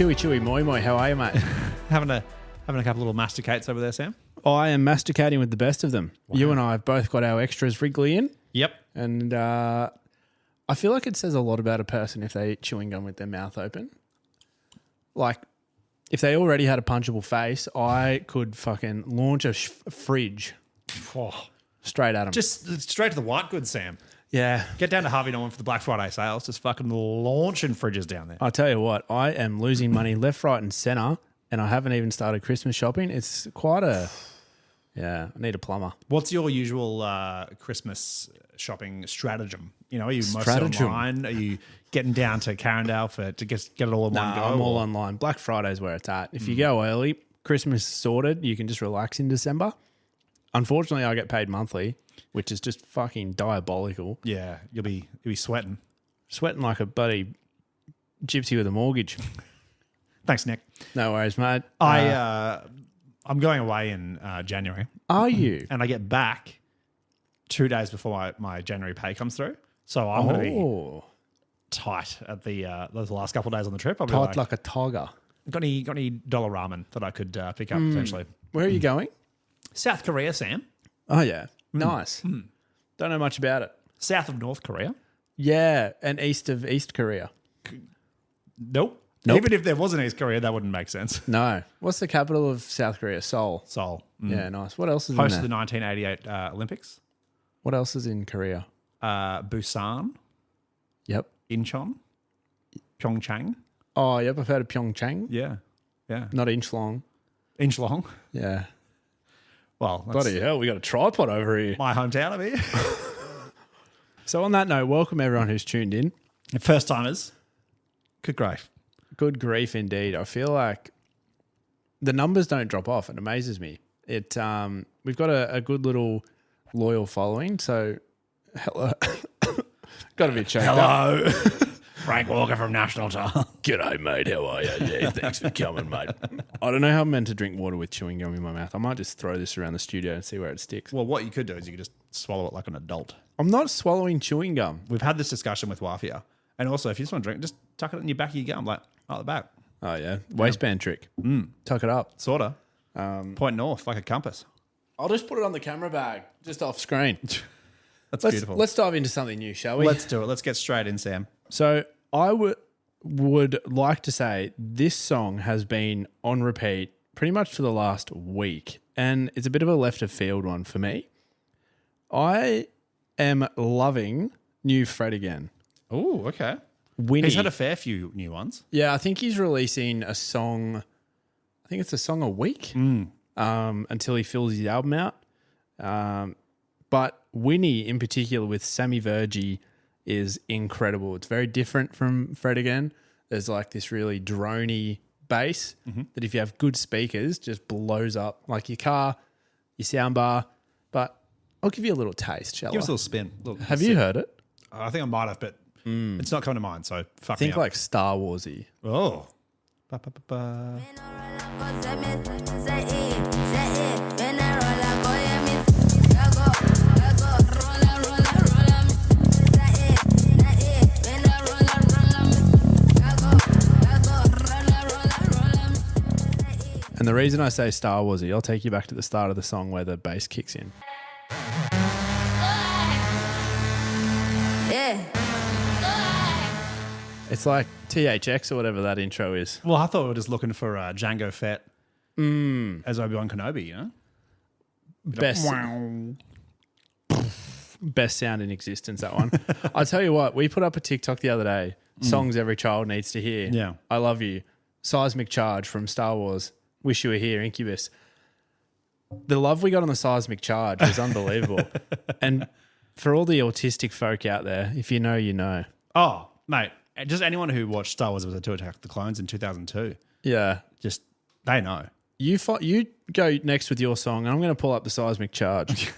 Chewy moi moi, how are you, mate? Having a couple little masticates over there, Sam. I am masticating with the best of them. Wow. You and I have both got our extras wriggly in. Yep. And I feel like it says a lot about a person if they eat chewing gum with their mouth open. Like, if they already had a punchable face, I could fucking launch a fridge straight at them. Just straight to the white goods, Sam. Yeah. Get down to Harvey Norman for the Black Friday sales. Just fucking launching fridges down there. I tell you what, I am losing money left, right and centre, and I haven't even started Christmas shopping. It's quite a... Yeah, I need a plumber. What's your usual Christmas shopping stratagem? You know, are you mostly online? Are you getting down to Carindale to get it all in one go? I'm all online. Black Friday's where it's at. If you go early, Christmas is sorted. You can just relax in December. Unfortunately, I get paid monthly, which is just fucking diabolical. Yeah, you'll be sweating. Sweating like a bloody gypsy with a mortgage. Thanks, Nick. No worries, mate. I'm going away in January. Are you? And I get back 2 days before my January pay comes through. So I'm going to be tight at those last couple of days on the trip. I'll be tight like a tiger. Got any dollar ramen that I could pick up potentially? Where are you going? South Korea, Sam. Oh, yeah. Nice. Don't know much about it. South of North Korea. Yeah, and east of East Korea. Nope. Even if there was an East Korea, that wouldn't make sense. No. What's the capital of South Korea? Seoul. Seoul. Yeah, nice. What else is Host in of there? the 1988 Olympics. What else is in Korea? Busan. Yep. Incheon. Pyeongchang. Oh, yep. I've heard of Pyeongchang. Yeah. Not Incheon. Incheon. Yeah. Well, bloody hell, we got a tripod over here. My hometown of here. So on that note, welcome everyone who's tuned in. First timers. Good grief. Good grief indeed. I feel like the numbers don't drop off. It amazes me. We've got a good little loyal following. So hello. Got to be choked Hello. up. Frank Walker from National Time. G'day, mate. How are you? Yeah, thanks for coming, mate. I don't know how I'm meant to drink water with chewing gum in my mouth. I might just throw this around the studio and see where it sticks. Well, what you could do is you could just swallow it like an adult. I'm not swallowing chewing gum. We've had this discussion with Wafia. And also, if you just want to drink, just tuck it in your back of your gum, like out the back. Oh, yeah. Waistband trick. Tuck it up. Sort of. Point north, like a compass. I'll just put it on the camera bag, just off screen. That's beautiful. Let's dive into something new, shall we? Let's do it. Let's get straight in, Sam. So I would like to say this song has been on repeat pretty much for the last week, and it's a bit of a left of field one for me. I am loving New Fred again. Oh, okay. Winnie. He's had a fair few new ones. Yeah, I think he's releasing a song. I think it's a song a week until he fills his album out. But Winnie in particular with Sammy Vergie is incredible. It's very different from Fred again. There's like this really droney bass that if you have good speakers just blows up like your car, your soundbar. But I'll give you a little taste, shall I? Give us a little spin. Have you heard it? I think I might have, but it's not coming to mind, so fuck Think me up. like Star Wars-y. Oh. And the reason I say Star Wars-y, I'll take you back to the start of the song where the bass kicks in. It's like THX or whatever that intro is. Well, I thought we were just looking for Jango Fett as Obi-Wan Kenobi, you know? Best sound in existence, that one. I tell you what, we put up a TikTok the other day. Songs every child needs to hear. Yeah. I Love You. Seismic Charge from Star Wars. Wish You Were Here, Incubus. The love we got on the Seismic Charge was unbelievable. And for all the autistic folk out there, if you know, you know. Oh, mate. Just anyone who watched Star Wars to Attack the Clones in 2002. Yeah. Just, they know. You go next with your song, and I'm going to pull up the Seismic Charge.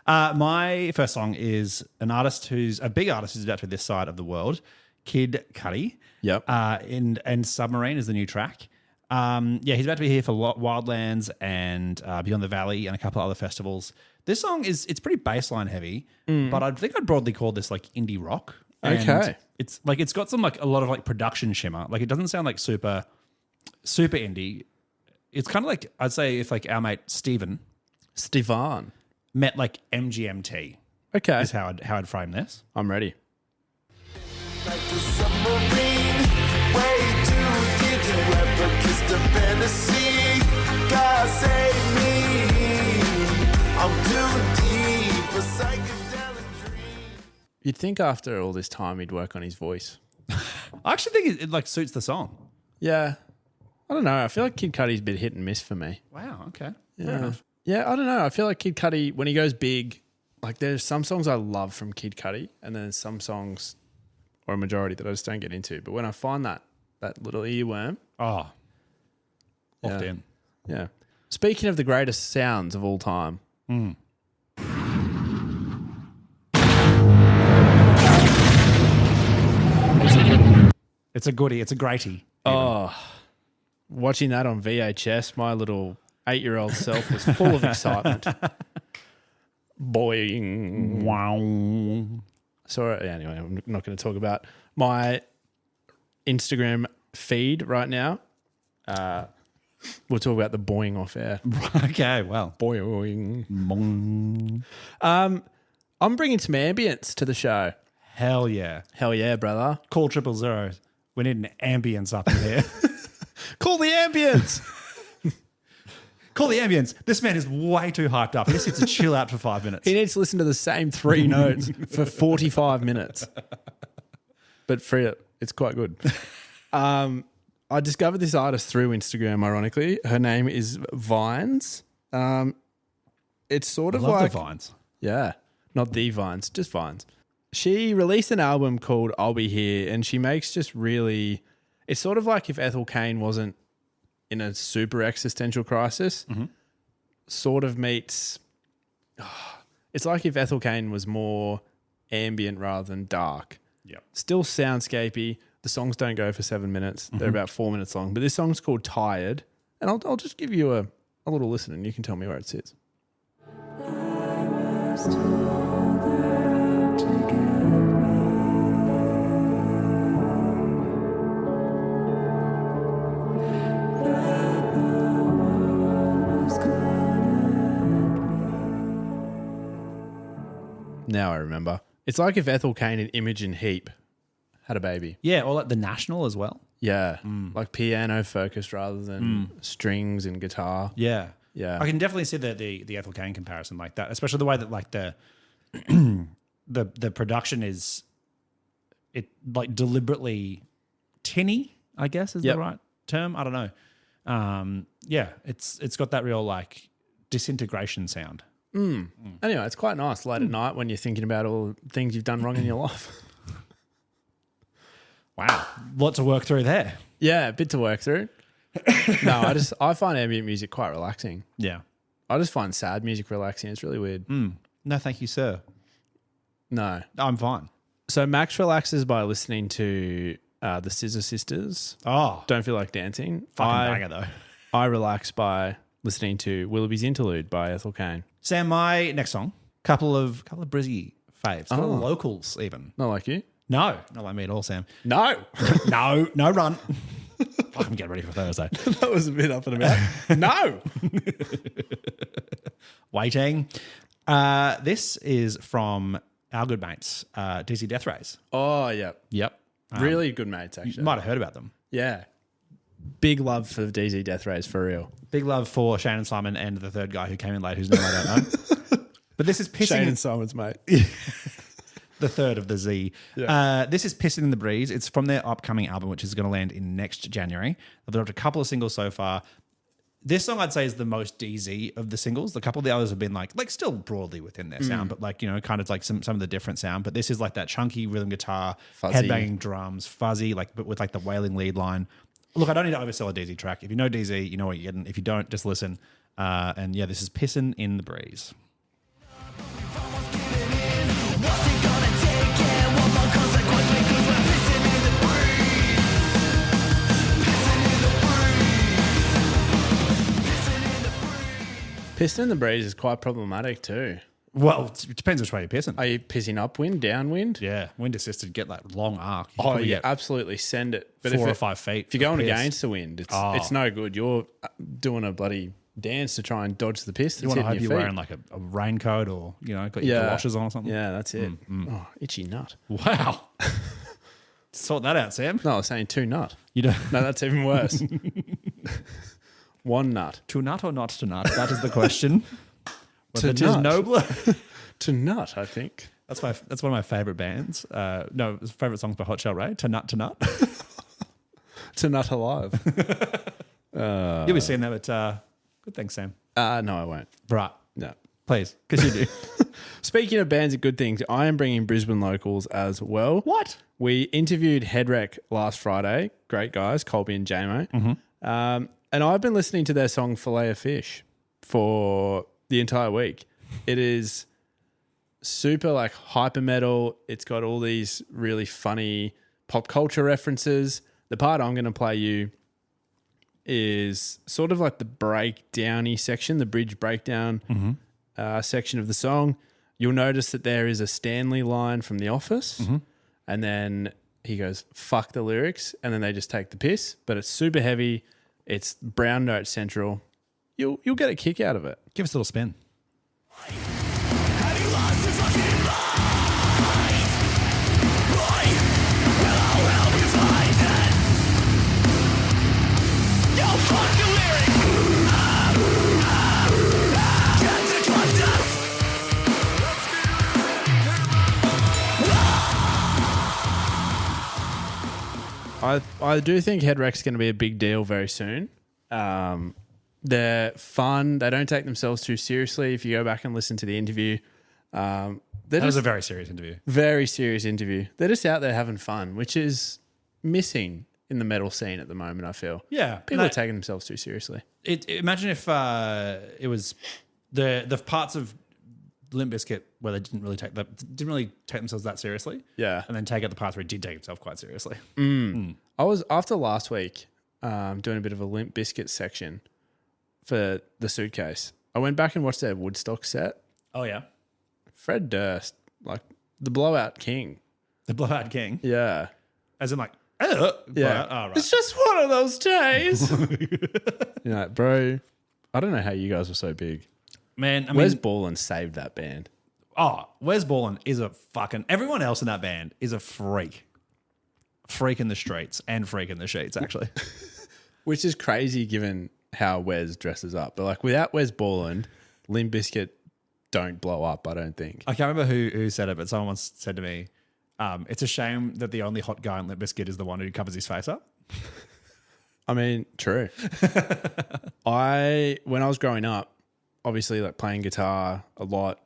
My first song is an artist who's a big artist who's about to be this side of the world, Kid Cudi. Yep. And Submarine is the new track. He's about to be here for Wildlands and Beyond the Valley and a couple of other festivals. This song it's pretty bassline heavy, but I think I'd broadly call this like indie rock. And okay. it's like it's got some like a lot of like production shimmer. Like it doesn't sound like super super indie. It's kind of like, I'd say if like our mate Steven met like MGMT. Okay. Is how I'd frame this. I'm ready. Like a submarine, way too deep to ever kiss the fantasy. God save me, I'm too deep, a psychedelic dream. You'd think after all this time he'd work on his voice. I actually think it like suits the song. Yeah. I don't know. I feel like Kid Cudi's a bit hit and miss for me. Wow. Okay. Yeah. Yeah, I don't know. I feel like Kid Cudi, when he goes big, like there's some songs I love from Kid Cudi, and then some songs, or a majority, that I just don't get into. But when I find that little earworm, Oh. Locked Yeah. in. yeah. Speaking of the greatest sounds of all time, It's a goodie. It's a greatie. watching that on VHS, my little 8-year-old self was full of excitement. Boing. Wow. So anyway, I'm not going to talk about my Instagram feed right now. We'll talk about the boing off air. Okay, well. Boing. Mong. I'm bringing some ambience to the show. Hell yeah. Hell yeah, brother. Call 000. We need an ambience up in here. Call the ambience. Call the ambience. This man is way too hyped up. He just needs to chill out for 5 minutes. He needs to listen to the same 3 notes for 45 minutes. But free it. It's quite good. I discovered this artist through Instagram, ironically. Her name is Vines. It's sort I of love like... the vines. Yeah. Not the Vines, just Vines. She released an album called I'll Be Here, and she makes just really... It's sort of like if Ethel Cain wasn't in a super existential crisis, sort of meets... It's like if Ethel Cain was more ambient rather than dark. Yep. Still soundscapey. The songs don't go for 7 minutes. They're about 4 minutes long. But this song's called Tired. And I'll just give you a little listen and you can tell me where it sits. Now I remember. It's like if Ethel Cain and Imogen Heap had a baby. Yeah, or like the National as well. Yeah. Like piano focused rather than strings and guitar. Yeah. Yeah. I can definitely see the Ethel Cain comparison like that, especially the way that like the the production is it like deliberately tinny, I guess is Yep. the right term. I don't know. Yeah, it's got that real like disintegration sound. Anyway, it's quite nice late at night when you're thinking about all the things you've done wrong in your life. Wow. Lot to work through there. Yeah, a bit to work through. No, I find ambient music quite relaxing. Yeah. I just find sad music relaxing. It's really weird. No, thank you, sir. No. I'm fine. So Max relaxes by listening to the Scissor Sisters. Oh, Don't Feel Like Dancing. fucking banger though. I relax by listening to Willoughby's Interlude by Ethel Cain. Sam, my next song, couple of Brizzy faves, couple of locals even. Not like you. No, not like me at all, Sam. No. No run. Fuck, I'm getting ready for Thursday. That was a bit up and about. No. Waiting. This is from our good mates, Dizzy Death Rays. Oh, yeah. Yep. Really good mates, actually. You might have heard about them. Yeah. Big love for DZ Death Rays, for real. Big love for Shane and Simon and the third guy who came in late, whose name I don't know. But this is pissing. Shane and Simon's mate. The third of the Z. Yeah. This is Pissing in the Breeze. It's from their upcoming album, which is going to land in next January. They've dropped a couple of singles so far. This song, I'd say, is the most DZ of the singles. A couple of the others have been like still broadly within their sound, but like, you know, kind of like some of the different sound. But this is like that chunky rhythm guitar, Fuzzy. headbanging drums, fuzzy, like but with like the wailing lead line. Look, I don't need to oversell a DZ track. If you know DZ, you know what you're getting. If you don't, just listen. And yeah, this is Pissing in the Breeze. Piston in the Breeze is quite problematic too. Well, it depends which way you're pissing. Are you pissing upwind, downwind? Yeah, wind assisted, get that long arc. You Oh, probably yeah, get absolutely. Send it. But 4 or 5 feet. if you're going of piss. against the wind, it's no good. You're doing a bloody dance to try and dodge the piss. You That's want to hitting hope your you're feet. wearing like a raincoat or, got your galoshes on or something. Yeah, that's it. Oh, itchy nut. Wow. Sort that out, Sam. No, I was saying two nut. You don't. No, that's even worse. One nut. To nut or not to nut? That is the question. Whether it is nut. nobler. To nut, I think. That's one of my favorite bands. No, favorite songs by Hot Shell Ray. To nut. To nut alive. You'll be seeing them at. Good thanks, Sam. No, I won't. Right. No. Please, because you do. Speaking of bands of good things, I am bringing Brisbane locals as well. What? We interviewed Headwreck last Friday. Great guys, Colby and JMO. And I've been listening to their song Filet of Fish for the entire week. It is super like hyper metal. It's got all these really funny pop culture references. The part I'm going to play you is sort of like the breakdowny section, the bridge breakdown section of the song. You'll notice that there is a Stanley line from The Office, and then he goes, fuck the lyrics, and then they just take the piss. But it's super heavy. It's brown note central. You'll get a kick out of it. Give us a little spin. I do think Headwreck's going to be a big deal very soon. They're fun. They don't take themselves too seriously. If you go back and listen to the interview, That was a very serious interview. Very serious interview. They're just out there having fun, which is missing in the metal scene at the moment, I feel. Yeah. People are taking themselves too seriously. Imagine if it was the parts of Limp Bizkit where they didn't really take themselves that seriously. Yeah. And then take out the parts where he did take himself quite seriously. I was, after last week, doing a bit of a Limp Bizkit section for the Suitcase. I went back and watched their Woodstock set. Oh, yeah. Fred Durst, like the blowout king. The Blowout King. Yeah. As in like, Yeah. blowout. Oh, right. It's just one of those days. You're like, bro, I don't know how you guys were so big. Man, I mean, Wes Borland saved that band. Wes Borland is a fucking... Everyone else in that band is a freak. Freak in the streets and freak in the sheets, actually. Which is crazy given how Wes dresses up. But like without Wes Borland, Limp Bizkit don't blow up, I don't think. I can't remember who said it, but someone once said to me, it's a shame that the only hot guy in Limp Bizkit is the one who covers his face up. I mean, true. When I was growing up, obviously like playing guitar a lot,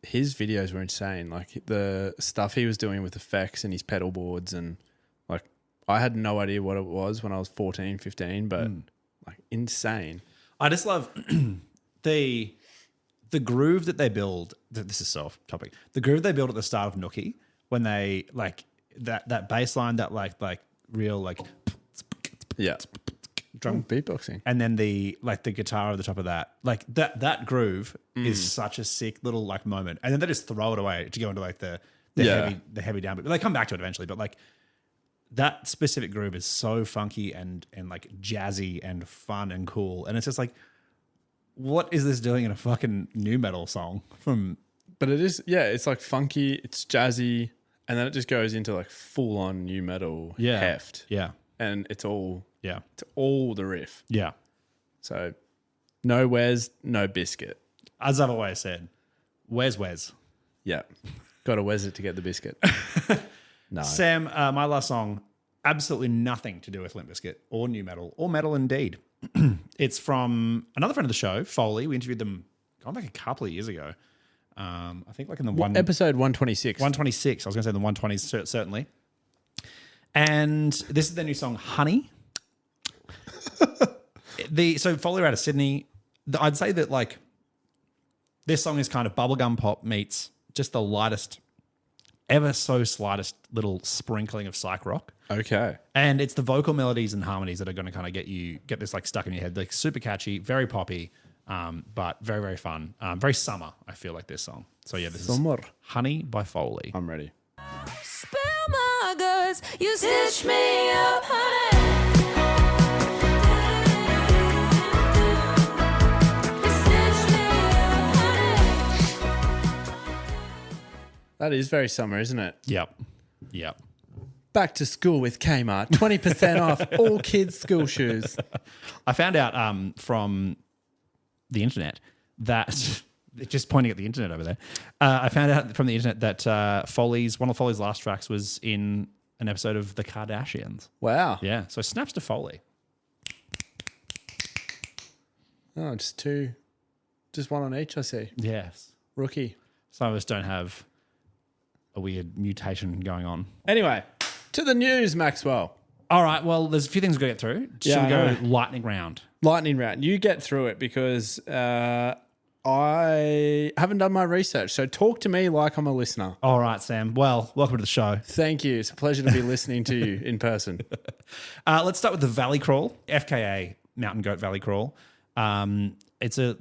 his videos were insane. Like the stuff he was doing with effects and his pedal boards, and like I had no idea what it was when I was 14, 15, but like insane. I just love the groove that they build. This is so off topic. The groove they build at the start of Nookie when they like that bass line, that like real like Yeah. Drum beatboxing. and then the guitar over the top of that, like that groove is such a sick little like moment, and then they just throw it away to go into like the heavy downbeat. But they come back to it eventually. But like that specific groove is so funky and like jazzy and fun and cool, and it's just like, what is this doing in a fucking new metal song from? But it is, yeah, it's like funky, it's jazzy, and then it just goes into like full on new metal heft. Yeah, And it's all yeah, the riff. yeah. So no Wes, no biscuit. As I've always said, where's Wes? Yeah. Got to Wes it to get the biscuit. No. Sam, my last song, absolutely nothing to do with Limp Bizkit or new metal or metal indeed. It's from another friend of the show, Foley. We interviewed them going back a couple of years ago. I think like in the Episode 126. 126. I was going to say the 120s, certainly. And this is their new song, Honey. So Foley are out of Sydney. I'd say that like this song is kind of bubblegum pop meets just the lightest, ever so slightest little sprinkling of psych rock. Okay. And it's the vocal melodies and harmonies that are going to kind of get this like stuck in your head. Like super catchy, very poppy. But very, very fun. Very summer, I feel like this song. So yeah, this Summer. is Honey by Foley. I'm ready. Spill my guts, you stitch me up, honey. You stitch me up, honey. That is very summer, isn't it? Yep. Back to school with Kmart. 20% off all kids' school shoes. I found out from the internet that just pointing at the internet over there. I found out from the internet that one of Foley's last tracks was in an episode of The Kardashians. Wow. Yeah, so snaps to Foley. Oh, just one on each, I see. Yes. Rookie. Some of us don't have a weird mutation going on. Anyway, to the news, Maxwell. All right, well, there's a few things we've got to get through. Should Yeah, we I go know. lightning round? Lightning round. You get through it because I haven't done my research. So talk to me like I'm a listener. All right, Sam. Well, welcome to the show. Thank you. It's a pleasure to be listening to you in person. Let's start with the Valley Crawl, FKA Mountain Goat Valley Crawl. It's a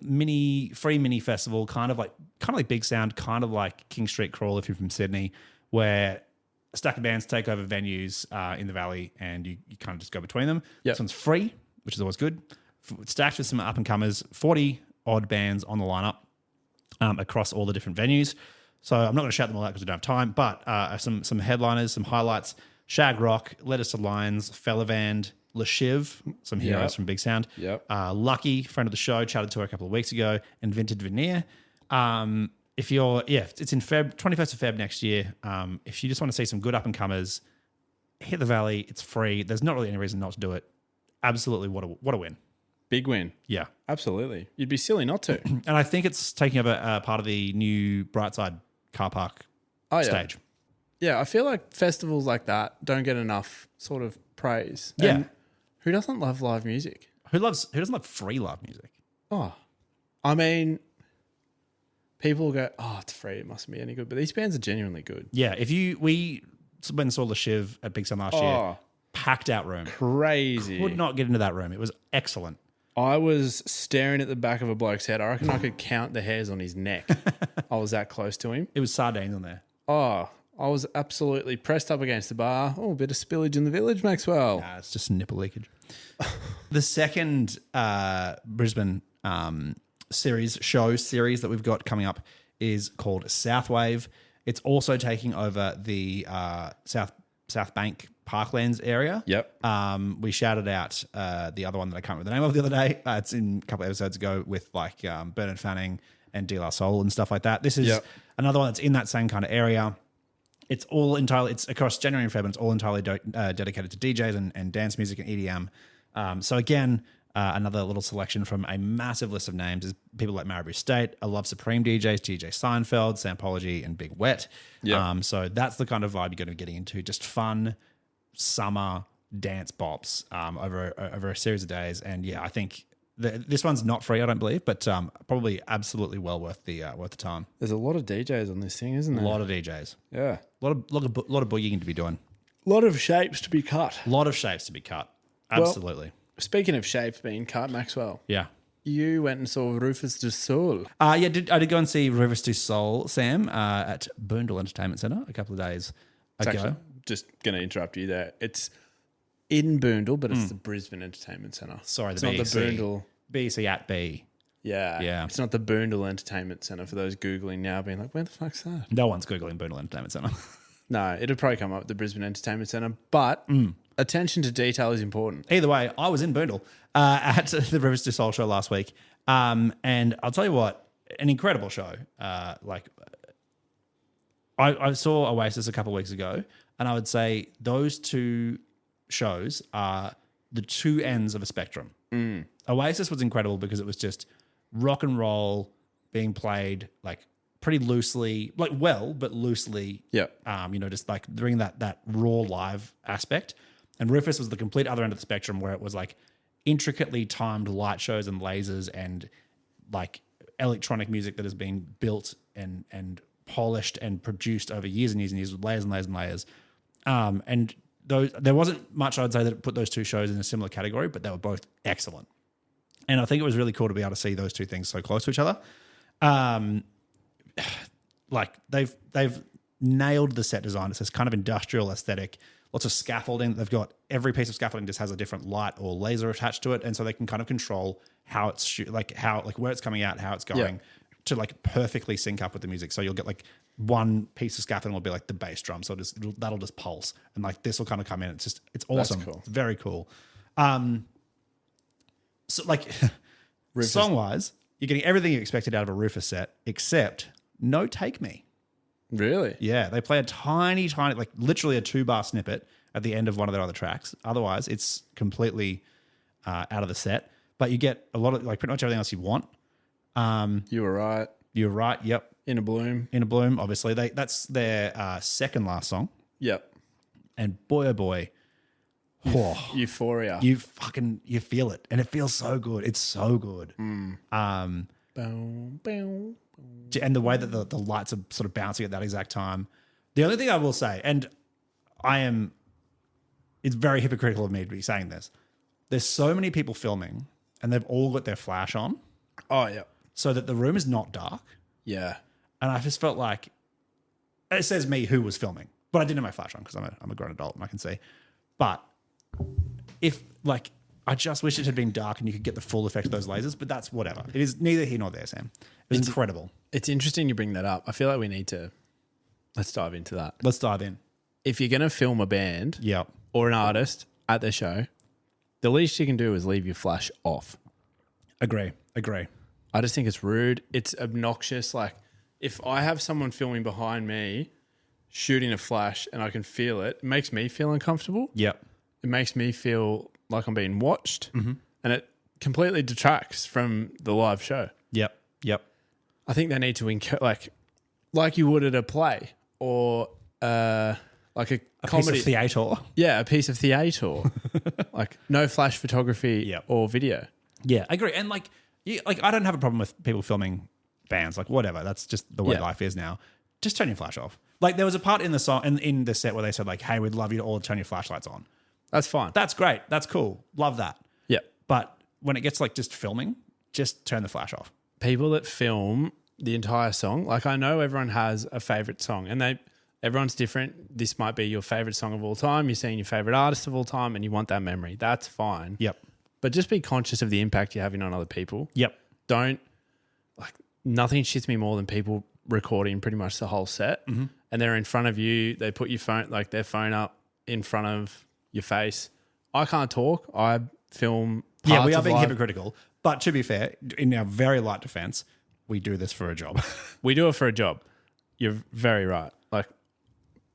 free mini festival, kind of like Big Sound, kind of like King Street Crawl if you're from Sydney, where a stack of bands take over venues in the valley, and you kind of just go between them. Yep. This one's free, which is always good. Stacked with some up and comers, 40 odd bands on the lineup across all the different venues. So I'm not going to shout them all out because we don't have time, but some headliners, some highlights: Shag Rock, Let Us to Lions, Fellavand, Le Shiv, some heroes Yep. from Big Sound. Yep. Lucky, friend of the show, chatted to her a couple of weeks ago, and Vinted Veneer. If you're, it's in 21st of Feb next year. If you just want to see some good up and comers, hit the Valley. It's free. There's not really any reason not to do it. Absolutely, what a win. Big win. Yeah. Absolutely. You'd be silly not to. And I think it's taking up a part of the new Brightside car park stage. Yeah, I feel like festivals like that don't get enough sort of praise. Yeah. And who doesn't love live music? Who doesn't love free live music? Oh, I mean, people go, oh, it's free. It mustn't be any good. But these bands are genuinely good. Yeah. We went and saw Le Shiv at Big Sun last year. Oh, Packed out room. crazy. Would not get into that room. It was excellent. I was staring at the back of a bloke's head. I reckon I could count the hairs on his neck. I was that close to him. It was sardines on there. Oh, I was absolutely pressed up against the bar. Oh, a bit of spillage in the village, Maxwell. Nah, it's just nipple leakage. The second Brisbane series that we've got coming up is called Southwave. It's also taking over the South Bank Parklands area. Yep. We shouted out the other one that I can't remember the name of the other day. It's in a couple of episodes ago with like Bernard Fanning and De La Soul and stuff like that. This is another one that's in that same kind of area. It's across January and February. It's all entirely dedicated to DJs and dance music and EDM. So again, another little selection from a massive list of names is people like Maribou State, I Love Supreme DJs, TJ Seinfeld, Sampology, and Big Wet. Yeah. So that's the kind of vibe you're going to be getting into. Just fun summer dance bops over a series of days. And yeah, I think this one's not free, I don't believe, but probably absolutely well worth the time. There's a lot of DJs on this thing, isn't A there? lot of DJs, Yeah. a lot of boogieing to be doing, A lot of shapes to be cut. a lot of shapes to be cut. Absolutely, Speaking of shapes being cut, Maxwell, yeah. you went and saw Rufus Du Sol. I did go and see Rufus Du Sol, Sam, at Boondall Entertainment Centre a couple of days ago. Actually, just going to interrupt you there. It's in Boondall, but it's the Brisbane Entertainment Centre. Sorry, it's the not the BEC. Boondall. BC at B. Yeah. Yeah. It's not the Boondall Entertainment Centre for those Googling now being like, where the fuck's that? No one's Googling Boondall Entertainment Centre. No, it'll probably come up with the Brisbane Entertainment Centre, but attention to detail is important. Either way, I was in Boondall at the Rufus Du Sol show last week. And I'll tell you what, an incredible show. I saw Oasis a couple of weeks ago, and I would say those two shows are the two ends of a spectrum. Oasis was incredible because it was just rock and roll being played like pretty loosely, like well, but loosely. Yeah. Just like bringing that raw live aspect. And Rufus was the complete other end of the spectrum where it was like intricately timed light shows and lasers and like electronic music that has been built and polished and produced over years and years and years with layers and layers and layers. And there wasn't much I would say that put those two shows in a similar category, but they were both excellent. And I think it was really cool to be able to see those two things so close to each other. Like they've nailed the set design. It's this kind of industrial aesthetic, lots of scaffolding. They've got every piece of scaffolding just has a different light or laser attached to it, and so they can kind of control how it's where it's coming out, how it's going to like perfectly sync up with the music. So you'll get like one piece of scaffolding will be like the bass drum, so that'll just pulse, and like this will kind of come in. It's awesome. That's cool. It's very cool. So like song wise, you're getting everything you expected out of a Rufus set, except no Take Me. Really? Yeah, they play a tiny, like literally a 2-bar snippet at the end of one of their other tracks. Otherwise, it's completely out of the set. But you get a lot of, like, pretty much everything else you want. You were right. You're right. Yep. In a Bloom. In a Bloom, obviously. That's their second last song. Yep. And boy, oh boy. Euphoria. You feel it. And it feels so good. It's so good. Bow, bow. And the way that the lights are sort of bouncing at that exact time. The only thing I will say, and it's very hypocritical of me to be saying this. There's so many people filming and they've all got their flash on. Oh, yeah. So that the room is not dark. Yeah. And I just felt like, it says me who was filming, but I didn't have my flash on because I'm a grown adult and I can see. But if like, I just wish it had been dark and you could get the full effect of those lasers, but that's whatever. It is neither here nor there, Sam. It's incredible. It's interesting you bring that up. I feel like we need to, let's dive into that. Let's dive in. If you're going to film a band or an artist at their show, the least you can do is leave your flash off. Agree. I just think it's rude. It's obnoxious. Like if I have someone filming behind me shooting a flash and I can feel it, it makes me feel uncomfortable. Yep. It makes me feel like I'm being watched and it completely detracts from the live show. Yep. I think they need to like you would at a play or like a comedy. Piece of theatre. Yeah, a piece of theatre. Like no flash photography or video. Yeah, I agree. And like I don't have a problem with people filming bands. Like whatever, that's just the way life is now. Just turn your flash off. Like there was a part in the song in the set where they said like, "Hey, we'd love you to all turn your flashlights on." That's fine. That's great. That's cool. Love that. Yeah. But when it gets like just filming, just turn the flash off. People that film the entire song, like I know everyone has a favorite song and everyone's different. This might be your favorite song of all time. You're seeing your favorite artist of all time and you want that memory. That's fine. Yep. But just be conscious of the impact you're having on other people. Yep. Don't, like, nothing shits me more than people recording pretty much the whole set and they're in front of you. They put your phone, like their phone up in front of your face. I can't talk. I film parts Yeah, we are of being live. hypocritical. But to be fair, in our very light defense, we do this for a job. We do it for a job. You're very right. Like,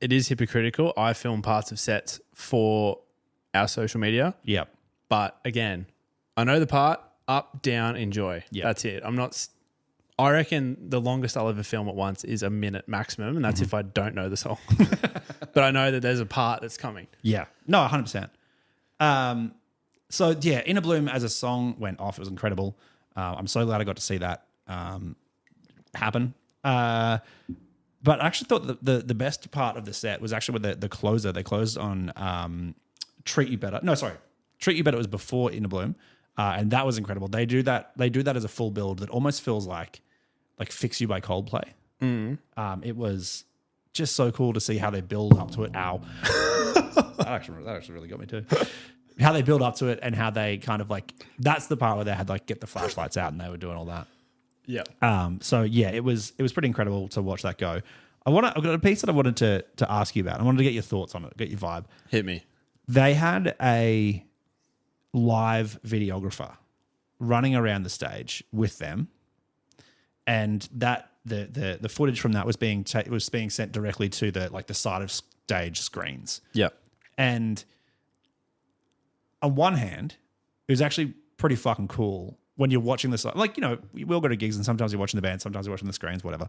it is hypocritical. I film parts of sets for our social media. Yep. But again, I know the part, up, down, enjoy. Yep. That's it. I reckon the longest I'll ever film at once is a minute maximum, and that's if I don't know the song. But I know that there's a part that's coming. Yeah. No, 100%. So, yeah, In a Bloom as a song went off. It was incredible. I'm so glad I got to see that happen. But I actually thought the best part of the set was actually with the closer. They closed on Treat You Better. No, sorry. Treat You Better was before In a Bloom. And that was incredible. They do that as a full build that almost feels like Fix You by Coldplay. It was just so cool to see how they build up to it. Ow. that actually really got me too. How they build up to it and how they kind of that's the part where they had get the flashlights out and they were doing all that. Yeah. So yeah, it was pretty incredible to watch that go. I've got a piece that I wanted to ask you about. I wanted to get your thoughts on it, get your vibe. Hit me. They had a live videographer running around the stage with them, and that the footage from that was being sent directly to the side of stage screens. Yeah. And on one hand, it was actually pretty fucking cool when you're watching this. We all go to gigs and sometimes you're watching the band, sometimes you're watching the screens, whatever.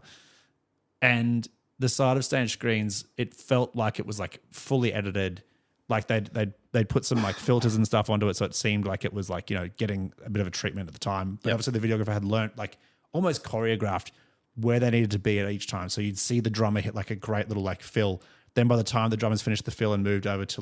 And the side of stage screens, it felt like it was fully edited. They'd put some filters and stuff onto it, so it seemed like it was getting a bit of a treatment at the time. But obviously the videographer had learnt almost choreographed where they needed to be at each time. So you'd see the drummer hit a great little fill. Then by the time the drummer's finished the fill and moved over to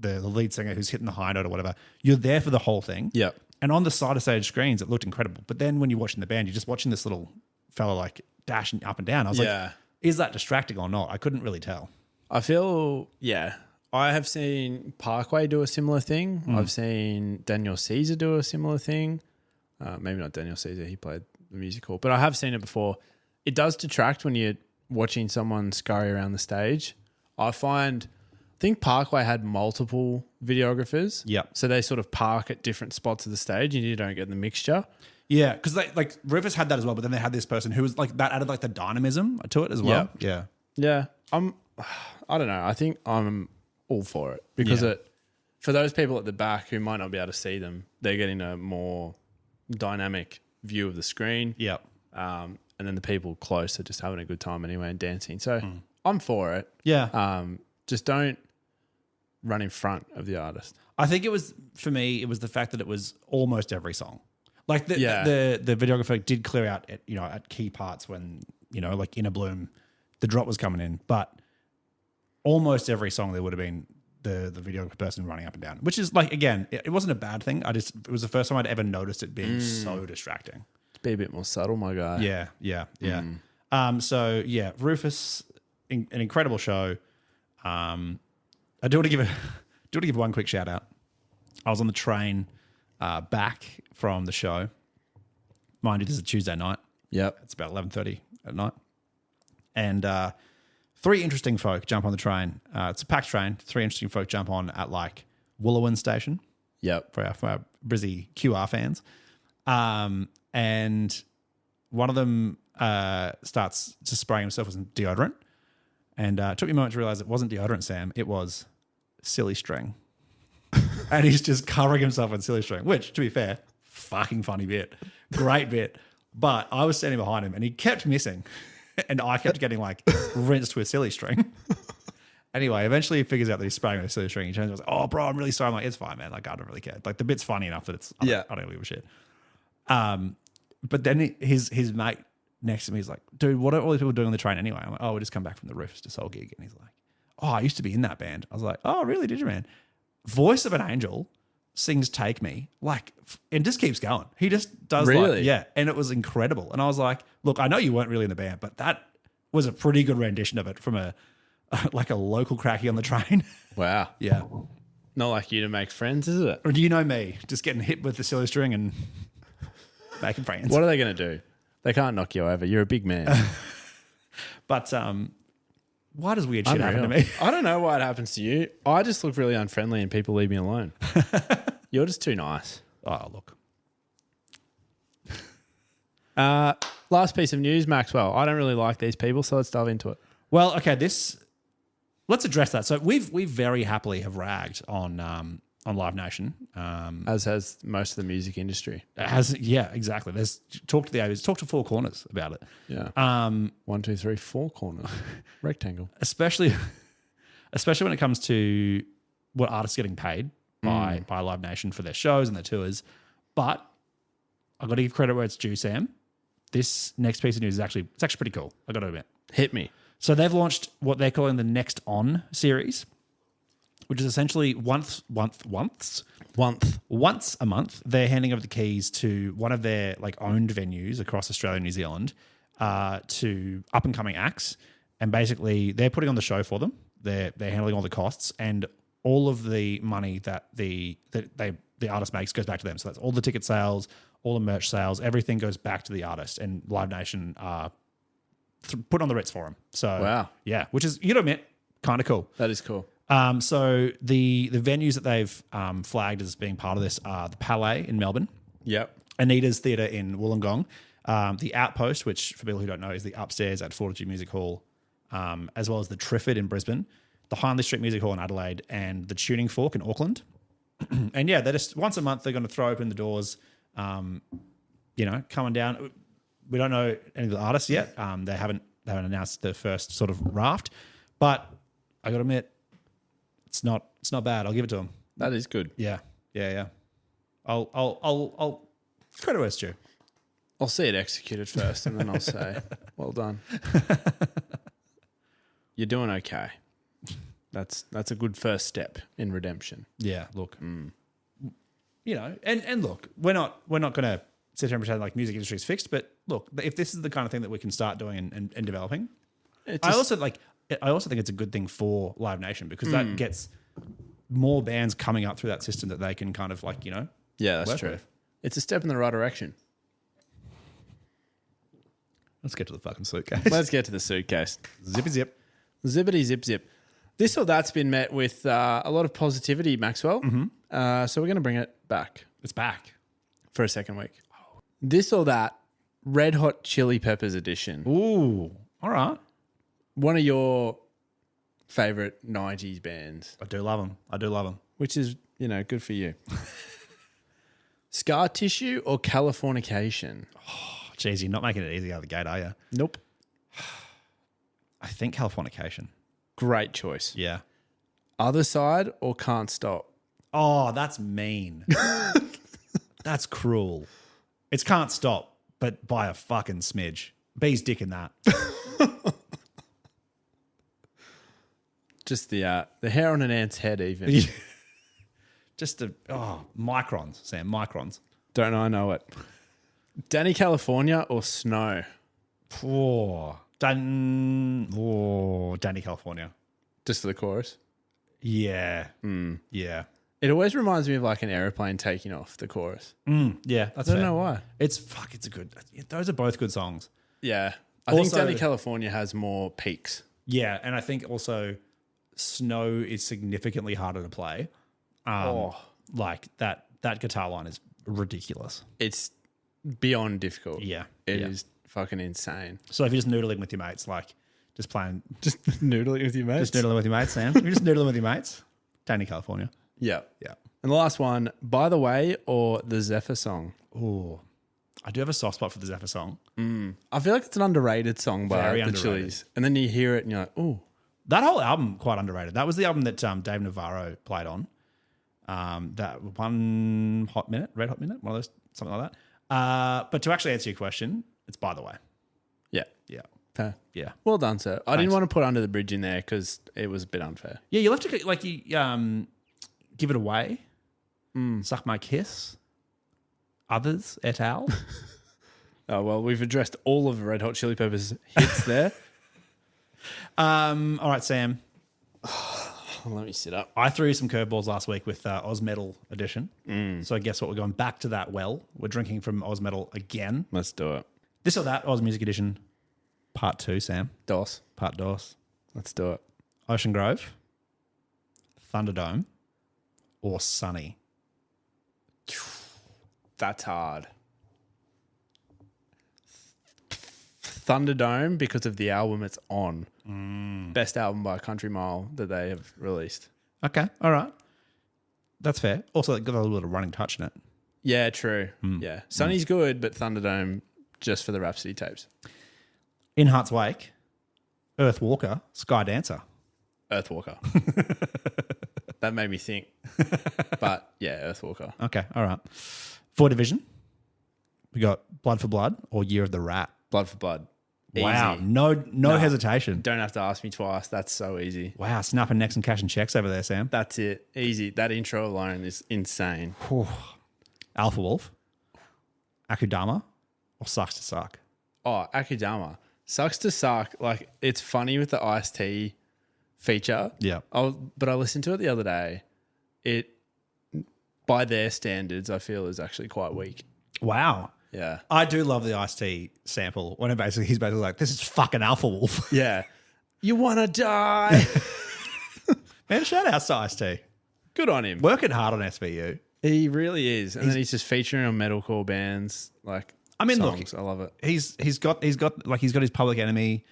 the lead singer who's hitting the high note or whatever, you're there for the whole thing. Yeah. And on the side of stage screens, it looked incredible. But then when you're watching the band, you're just watching this little fella like dashing up and down. I was like, is that distracting or not? I couldn't really tell. I feel, I have seen Parkway do a similar thing. I've seen Daniel Caesar do a similar thing. Maybe not Daniel Caesar. He played the music hall. But I have seen it before. It does detract when you're watching someone scurry around the stage. I think Parkway had multiple videographers. Yep. So they sort of park at different spots of the stage and you don't get the mixture. Yeah, because like Rufus had that as well, but then they had this person who was like that added like the dynamism to it as well. Yep. Yeah. I don't know. I think I'm all for it because for those people at the back who might not be able to see them, they're getting a more dynamic view of the screen. Yep. And then the people close are just having a good time anyway and dancing. So I'm for it. Yeah. Just don't run in front of the artist. I think for me, it was the fact that it was almost every song. Like the videographer did clear out at key parts when, like In a Bloom, the drop was coming in, but almost every song there would have been the videographer person running up and down, which is like, again, it wasn't a bad thing. It was the first time I'd ever noticed it being so distracting. Be a bit more subtle, my guy. Yeah. So yeah, Rufus, an incredible show. I do want to give one quick shout out. I was on the train back from the show. Mind you, this is a Tuesday night. Yep. It's about 11:30 at night. And 3 interesting folk jump on the train. It's a packed train. 3 interesting folk jump on at like Wooloowin station. Yep. For our Brizzy QR fans. And one of them starts to spraying himself with some deodorant. And it took me a moment to realize it wasn't deodorant, Sam. It was silly string. And he's just covering himself with silly string, which, to be fair, fucking funny bit. Great bit. But I was standing behind him and he kept missing. And I kept getting like rinsed with silly string. Anyway, eventually he figures out that he's spraying with silly string. He turns and goes, "Oh, bro, I'm really sorry." I'm like, "It's fine, man. Like, I don't really care." Like, the bit's funny enough that I don't give a shit. But then his mate next to me is like, "Dude, what are all these people doing on the train anyway?" I'm like, "Oh, we just come back from the Rufus Du Sol gig." And he's like, "Oh, I used to be in that band." I was like, "Oh, really? Did you, man?" Voice of an Angel sings "Take Me," like, and just keeps going. He just does really, and it was incredible. And I was like, "Look, I know you weren't really in the band, but that was a pretty good rendition of it from a local cracky on the train." Wow. Yeah. Not like you to make friends, is it? Or do you know me? Just getting hit with the silly string and making friends. What are they going to do? They can't knock you over. You're a big man. But why does weird shit happen to me? I don't know why it happens to you. I just look really unfriendly and people leave me alone. You're just too nice. Oh, look. Last piece of news, Maxwell. I don't really like these people, so let's dive into it. Well, okay, let's address that. So we very happily have ragged on Live Nation, As has most of the music industry. Exactly. There's talk to the A's, talk to Four Corners about it. Yeah. 1, 2, 3, 4 corners, rectangle. Especially when it comes to what artists are getting paid by Live Nation for their shows and their tours. But I've got to give credit where it's due, Sam. This next piece of news it's actually pretty cool. I got to admit. Hit me. So they've launched what they're calling the Next On series, which is essentially once a month, they're handing over the keys to one of their like owned venues across Australia and New Zealand to up and coming acts, and basically they're putting on the show for them. They're handling all the costs, and all of the money that the artist makes goes back to them. So that's all the ticket sales, all the merch sales, everything goes back to the artist, and Live Nation put on the Ritz for them. So wow, yeah, which is, you know, admit, kind of cool. That is cool. So the venues that they've flagged as being part of this are the Palais in Melbourne. Yep. Anita's Theatre in Wollongong. The Outpost, which for people who don't know is the upstairs at Fortitude Music Hall, as well as the Triffid in Brisbane, the Hindley Street Music Hall in Adelaide, and the Tuning Fork in Auckland. And yeah, they're just once a month they're going to throw open the doors, coming down. We don't know any of the artists yet. They haven't announced the first sort of raft, but I got to admit, it's not bad. I'll give it to them. That is good. Yeah. I'll credit where it's due. I'll see it executed first, and then I'll say, "Well done." You're doing okay. That's a good first step in redemption. Yeah. Look, you know, and look, we're not going to sit here and pretend like music industry is fixed, but look, if this is the kind of thing that we can start doing and developing, I also think it's a good thing for Live Nation because that gets more bands coming up through that system that they can kind of like, you know, Yeah, that's work true. with. It's a step in the right direction. Let's get to the fucking suitcase. Let's get to the suitcase. Zippy zip. Zippity zip zip. This or that's been met with a lot of positivity, Maxwell. So we're going to bring it back It's back. for a second week. This or that, Red Hot Chili Peppers edition. Ooh, all right. One of your favorite 90s bands, I do love them. which is, you know, good for you. Scar Tissue or Californication? Jeez, you're not making it easy out of the gate, are you? Nope. I think Californication. Great choice. Yeah. Other Side or Can't Stop? Oh, that's mean. That's cruel. It's Can't Stop, but by a fucking smidge. B's dick in that. Just the hair on an ant's head, even. Just microns, Sam, microns. Don't know it. Danny California or Snow? Danny California. Just for the chorus. Yeah. Yeah. It always reminds me of like an aeroplane taking off, the chorus. Yeah, that's I don't fair. know why. It's a good. Those are both good songs. Yeah. I think Also- Danny California has more peaks. Yeah, and I think also Snow is significantly harder to play. Like that guitar line is ridiculous. It's beyond difficult. Yeah, It yeah. is fucking insane. So if you're just noodling with your mates, like just playing, Just noodling with your mates. just noodling with your mates, Sam. You're just noodling with your mates. Danny California. Yeah. Yeah. And the last one, By the Way or the Zephyr song? Oh, I do have a soft spot for the Zephyr song. I feel like it's an underrated song by Very the underrated. Chili's. And then you hear it and you're like, oh, That whole album quite underrated. That was the album that Dave Navarro played on. That one Red Hot Minute, one of those, something like that. But to actually answer your question, it's By the Way. yeah. Yeah. Fair. Yeah. Well done, sir. I didn't want to put Under the Bridge in there because it was a bit unfair. Yeah, you'll have to like you Give It Away, Suck My Kiss, Others et al. Oh, well, we've addressed all of the Red Hot Chili Peppers hits there. All right, Sam. Let me sit up. I threw you some curveballs last week with Oz Metal edition. So guess what? We're going back to that well. We're drinking from Oz Metal again. Let's do it. This or that, Oz Music Edition, part 2, Sam. DOS. Part dos. Let's do it. Ocean Grove, Thunderdome, or Sunny. That's hard. Thunderdome because of the album it's on. Best album by a country mile that they have released. Okay, all right. That's fair. Also, it got a little bit of running touch in it. Yeah, true. Yeah. Sunny's good, but Thunderdome just for the Rhapsody tapes. In Heart's Wake, Earth Walker, Sky Dancer. Earthwalker. That made me think. But yeah, Earthwalker. Okay, all right. For Division, we got Blood for Blood or Year of the Rat. Blood for Blood. Wow, Easy. no hesitation. Don't have to ask me twice. That's so easy. Wow, snapping necks and cashing checks over there, Sam. That's it. Easy. That intro alone is insane. Alpha Wolf, Akudama, or Sucks to Suck. Oh, Akudama. Sucks to Suck. Like, it's funny with the Ice-T feature. Yeah. But I listened to it the other day. It, by their standards, I feel is actually quite weak. Wow. Yeah. I do love the Ice-T sample when he's basically like, this is fucking Alpha Wolf. Yeah. You want to die? Man, shout out to Ice-T. Good on him. Working hard on SVU. He really is. And then he's just featuring on metalcore bands. Like, I mean, songs. look, I love it. He's got his Public Enemy,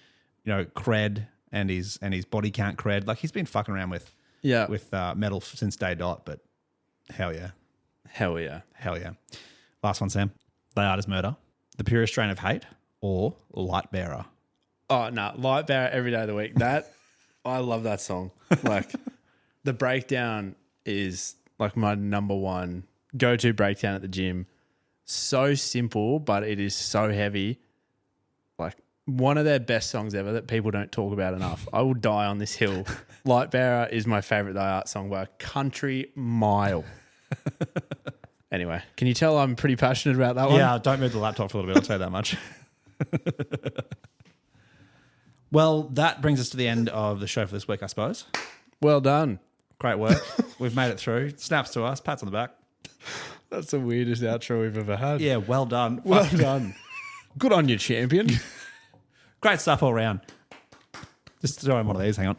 cred and his body count cred. Like, he's been fucking around with metal since day dot, but hell yeah. Hell yeah. Hell yeah. Last one, Sam. They Artist Murder, The Purest Strain of Hate, or Light Bearer. Oh, no. Light Bearer every day of the week. I love that song. Like, the breakdown is like my number one go-to breakdown at the gym. So simple, but it is so heavy. Like, one of their best songs ever that people don't talk about enough. I will die on this hill. Light Bearer is my favorite They Art song by a country mile. Anyway, can you tell I'm pretty passionate about that one? Yeah, don't move the laptop for a little bit. I'll tell you that much. Well, that brings us to the end of the show for this week, I suppose. Well done. Great work. We've made it through. Snaps to us. Pats on the back. That's the weirdest outro we've ever had. Yeah, well done. Well done. Good on you, champion. Great stuff all round. Just throw in one of these. Hang on.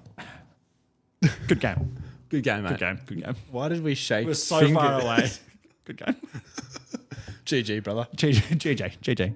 Good game. Good game, mate. Good game. Why did we shake? We're so far away. Good game. GG, brother. GG.